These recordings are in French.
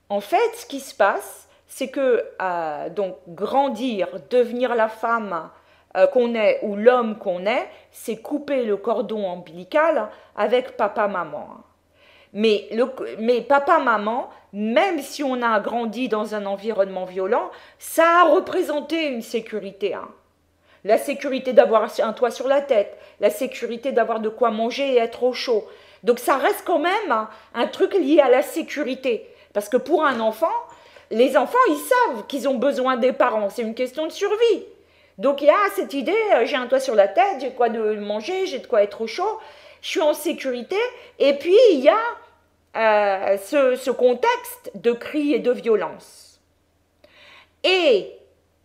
En fait, ce qui se passe, c'est que donc grandir, devenir la femme qu'on est ou l'homme qu'on est, c'est couper le cordon ombilical avec papa-maman. Mais, mais papa-maman, même si on a grandi dans un environnement violent, ça a représenté une sécurité. Hein. La sécurité d'avoir un toit sur la tête, la sécurité d'avoir de quoi manger et être au chaud. Donc ça reste quand même un truc lié à la sécurité. Parce que pour un enfant, les enfants, ils savent qu'ils ont besoin des parents. C'est une question de survie. Donc il y a cette idée, j'ai un toit sur la tête, j'ai de quoi de manger, j'ai de quoi être au chaud, je suis en sécurité. Et puis il y a ce contexte de cris et de violence. Et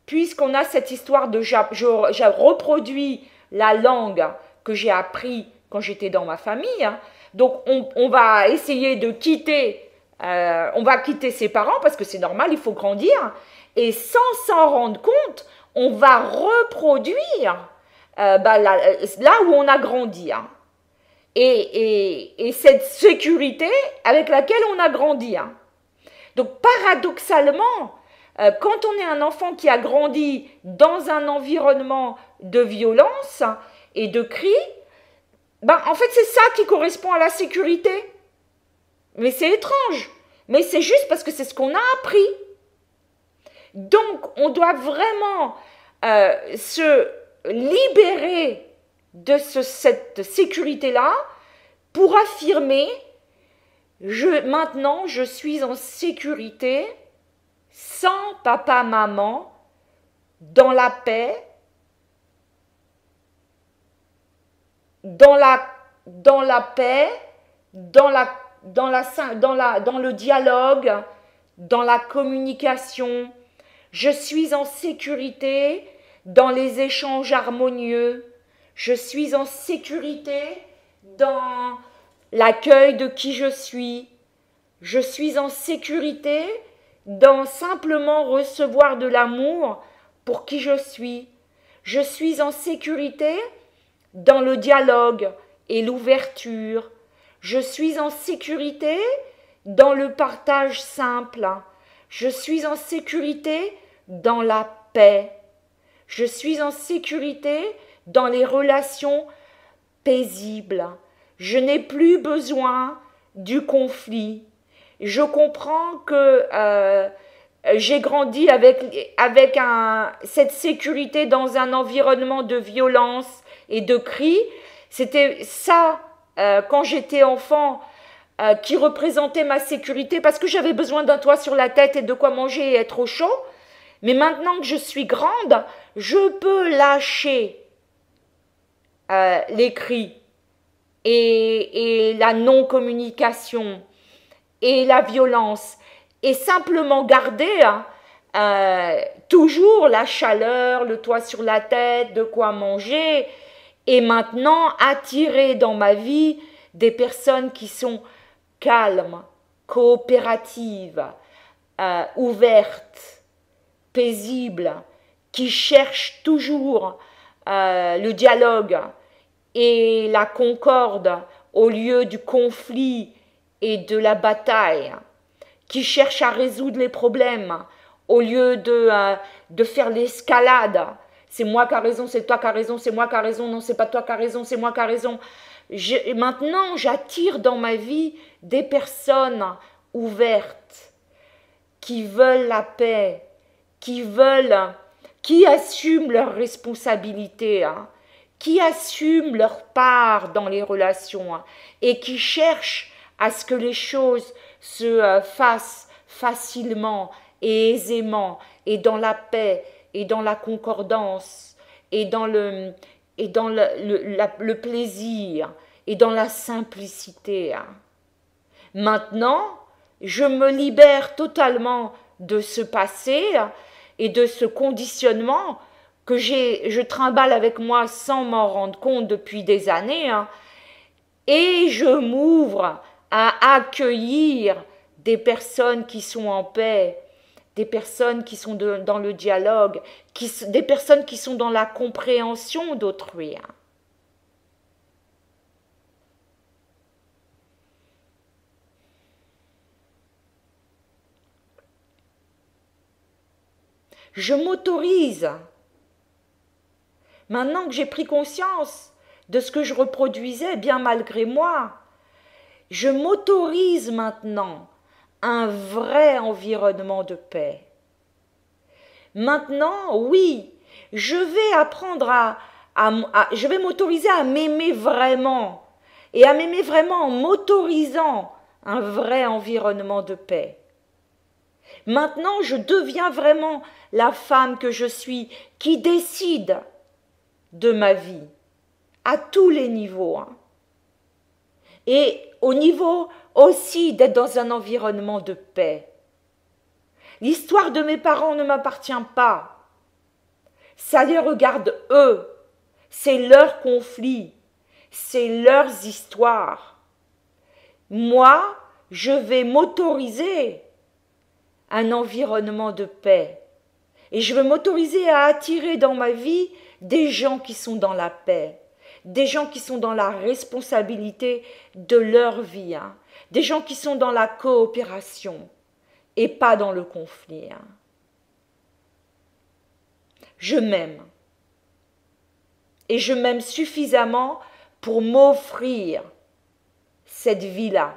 puisqu'on a cette histoire de j'ai reproduit la langue que j'ai appris quand j'étais dans ma famille, hein, donc on va essayer de quitter, on va quitter ses parents parce que c'est normal, il faut grandir, et sans s'en rendre compte, on va reproduire là où on a grandi. Hein. Et cette sécurité avec laquelle on a grandi. Hein. Donc paradoxalement, quand on est un enfant qui a grandi dans un environnement de violence et de cris, ben, en fait c'est ça qui correspond à la sécurité. Mais c'est étrange. Mais c'est juste parce que c'est ce qu'on a appris. Donc on doit vraiment se libérer de cette sécurité-là pour affirmer maintenant je suis en sécurité sans papa, maman, dans la paix, dans la paix, dans le dialogue, dans la communication. Je suis en sécurité dans les échanges harmonieux. Je suis en sécurité dans l'accueil de qui je suis. Je suis en sécurité dans simplement recevoir de l'amour pour qui je suis. Je suis en sécurité dans le dialogue et l'ouverture. Je suis en sécurité dans le partage simple. Je suis en sécurité dans la paix. Je suis en sécurité dans les relations paisibles. Je n'ai plus besoin du conflit. Je comprends que j'ai grandi avec cette sécurité dans un environnement de violence et de cris. C'était ça, quand j'étais enfant, qui représentait ma sécurité parce que j'avais besoin d'un toit sur la tête et de quoi manger et être au chaud. Mais maintenant que je suis grande, je peux lâcher les cris et la non-communication et la violence et simplement garder toujours la chaleur, le toit sur la tête, de quoi manger et maintenant attirer dans ma vie des personnes qui sont calmes, coopératives, ouvertes, paisibles, qui cherchent toujours le dialogue et la concorde au lieu du conflit et de la bataille, qui cherchent à résoudre les problèmes au lieu de faire l'escalade. C'est moi qui a raison, c'est toi qui as raison, c'est moi qui a raison, non, c'est pas toi qui as raison, c'est moi qui a raison. Maintenant, j'attire dans ma vie des personnes ouvertes, qui veulent la paix, qui assument leurs responsabilités, hein, qui assument leur part dans les relations hein, et qui cherchent à ce que les choses se fassent facilement et aisément et dans la paix et dans la concordance et dans le plaisir et dans la simplicité. Hein. Maintenant, je me libère totalement de ce passé et de ce conditionnement que je trimballe avec moi sans m'en rendre compte depuis des années, hein, et je m'ouvre à accueillir des personnes qui sont en paix, des personnes qui sont dans le dialogue, des personnes qui sont dans la compréhension d'autrui. Hein. je m'autorise. Maintenant que j'ai pris conscience de ce que je reproduisais, bien malgré moi, je m'autorise maintenant un vrai environnement de paix. Maintenant, oui, je vais apprendre je vais m'autoriser à m'aimer vraiment, et à m'aimer vraiment en m'autorisant un vrai environnement de paix. Maintenant, je deviens vraiment la femme que je suis, qui décide de ma vie, à tous les niveaux. Et au niveau aussi d'être dans un environnement de paix. L'histoire de mes parents ne m'appartient pas. Ça les regarde eux. C'est leur conflit. C'est leurs histoires. Moi, je vais m'autoriser un environnement de paix. Et je vais m'autoriser à attirer dans ma vie des gens qui sont dans la paix, des gens qui sont dans la responsabilité de leur vie, des gens qui sont dans la coopération et pas dans le conflit. Je m'aime. Et je m'aime suffisamment pour m'offrir cette vie-là.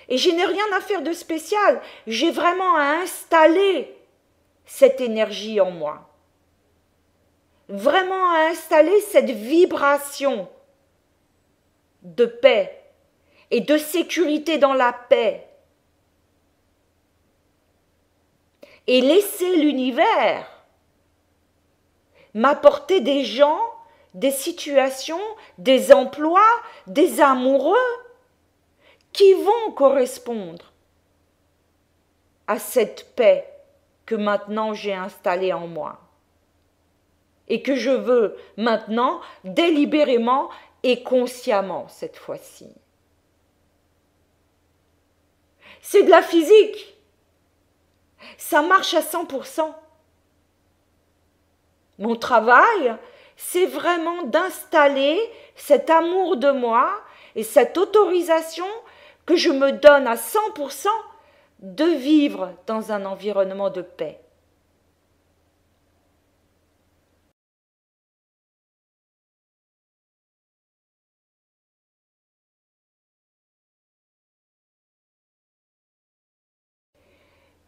Et je n'ai rien à faire de spécial. J'ai vraiment à installer cette énergie en moi. Vraiment à installer cette vibration de paix et de sécurité dans la paix. Et laisser l'univers m'apporter des gens, des situations, des emplois, des amoureux qui vont correspondre à cette paix que maintenant j'ai installée en moi et que je veux maintenant délibérément et consciemment cette fois-ci. C'est de la physique. Ça marche à 100%. Mon travail, c'est vraiment d'installer cet amour de moi et cette autorisation que je me donne à 100% de vivre dans un environnement de paix.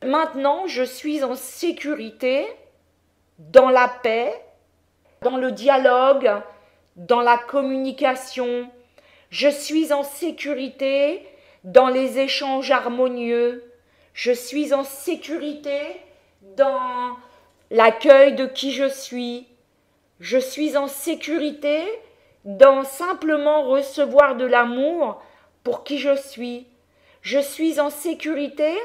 Maintenant, je suis en sécurité, dans la paix, dans le dialogue, dans la communication. Je suis en sécurité dans les échanges harmonieux. Je suis en sécurité dans l'accueil de qui je suis. Je suis en sécurité dans simplement recevoir de l'amour pour qui je suis. Je suis en sécurité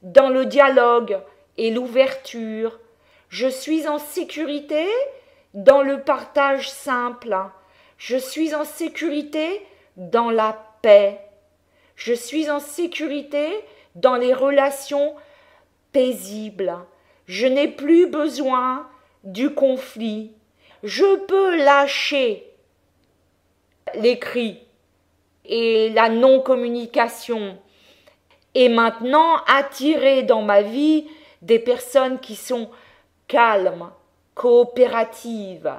dans le dialogue et l'ouverture. Je suis en sécurité dans le partage simple. Je suis en sécurité dans la paix. Je suis en sécurité dans les relations paisibles. Je n'ai plus besoin du conflit. Je peux lâcher les cris et la non-communication et maintenant attirer dans ma vie des personnes qui sont calmes, coopératives,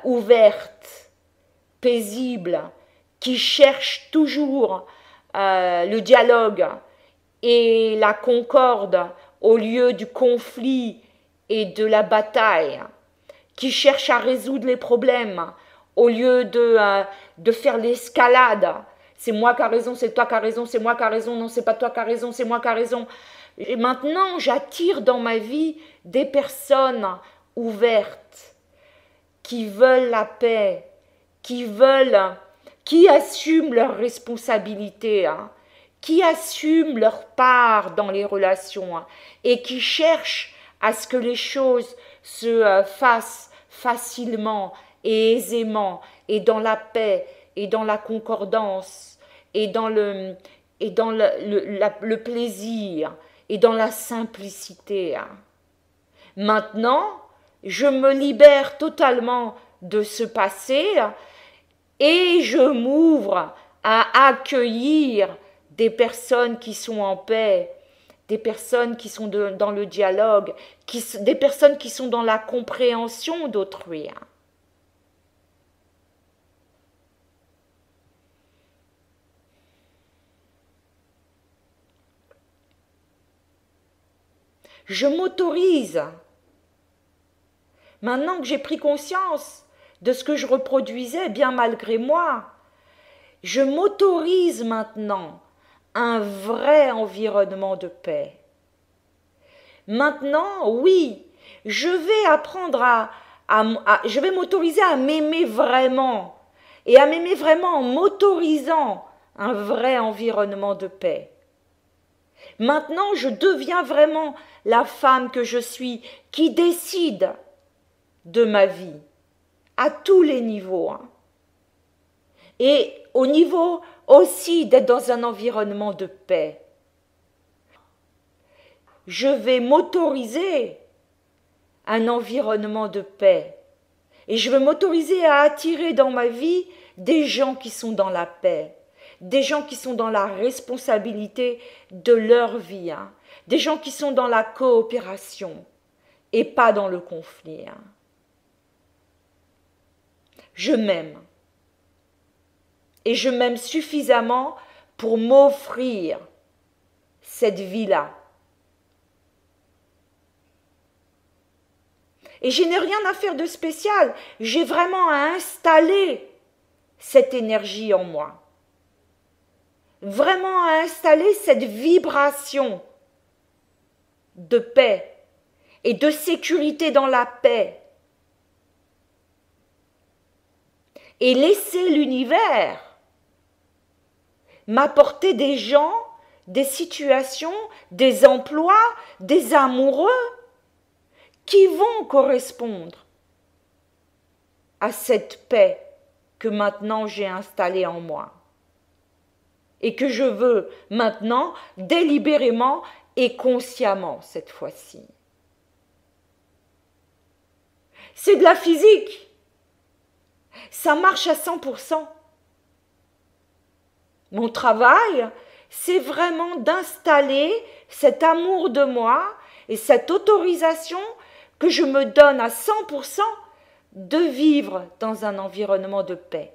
ouvertes, paisibles, qui cherchent toujours le dialogue et la concorde au lieu du conflit et de la bataille, qui cherchent à résoudre les problèmes au lieu de faire l'escalade. C'est moi qui a raison, c'est toi qui as raison, c'est moi qui a raison, non, c'est pas toi qui as raison, c'est moi qui a raison. Et maintenant, j'attire dans ma vie des personnes ouvertes, qui veulent la paix, qui assument leurs responsabilités, qui assument leur part dans les relations et qui cherchent à ce que les choses se fassent facilement et aisément et dans la paix et dans la concordance et dans le plaisir et dans la simplicité. Maintenant, je me libère totalement de ce passé et je m'ouvre à accueillir des personnes qui sont en paix, des personnes qui sont dans le dialogue, des personnes qui sont dans la compréhension d'autrui. Je m'autorise, maintenant que j'ai pris conscience de ce que je reproduisais bien malgré moi, je m'autorise maintenant un vrai environnement de paix. Maintenant, oui, je vais apprendre je vais m'autoriser à m'aimer vraiment, et à m'aimer vraiment en m'autorisant un vrai environnement de paix. Maintenant, je deviens vraiment la femme que je suis, qui décide de ma vie, à tous les niveaux. Et au niveau aussi d'être dans un environnement de paix. Je vais m'autoriser un environnement de paix. Et je vais m'autoriser à attirer dans ma vie des gens qui sont dans la paix, des gens qui sont dans la responsabilité de leur vie, des gens qui sont dans la coopération et pas dans le conflit. Je m'aime. Et je m'aime suffisamment pour m'offrir cette vie-là. Et je n'ai rien à faire de spécial. J'ai vraiment à installer cette énergie en moi. Vraiment à installer cette vibration de paix et de sécurité dans la paix. Et laisser l'univers m'apporter des gens, des situations, des emplois, des amoureux qui vont correspondre à cette paix que maintenant j'ai installée en moi et que je veux maintenant délibérément et consciemment cette fois-ci. C'est de la physique. Ça marche à 100%. Mon travail, c'est vraiment d'installer cet amour de moi et cette autorisation que je me donne à 100% de vivre dans un environnement de paix.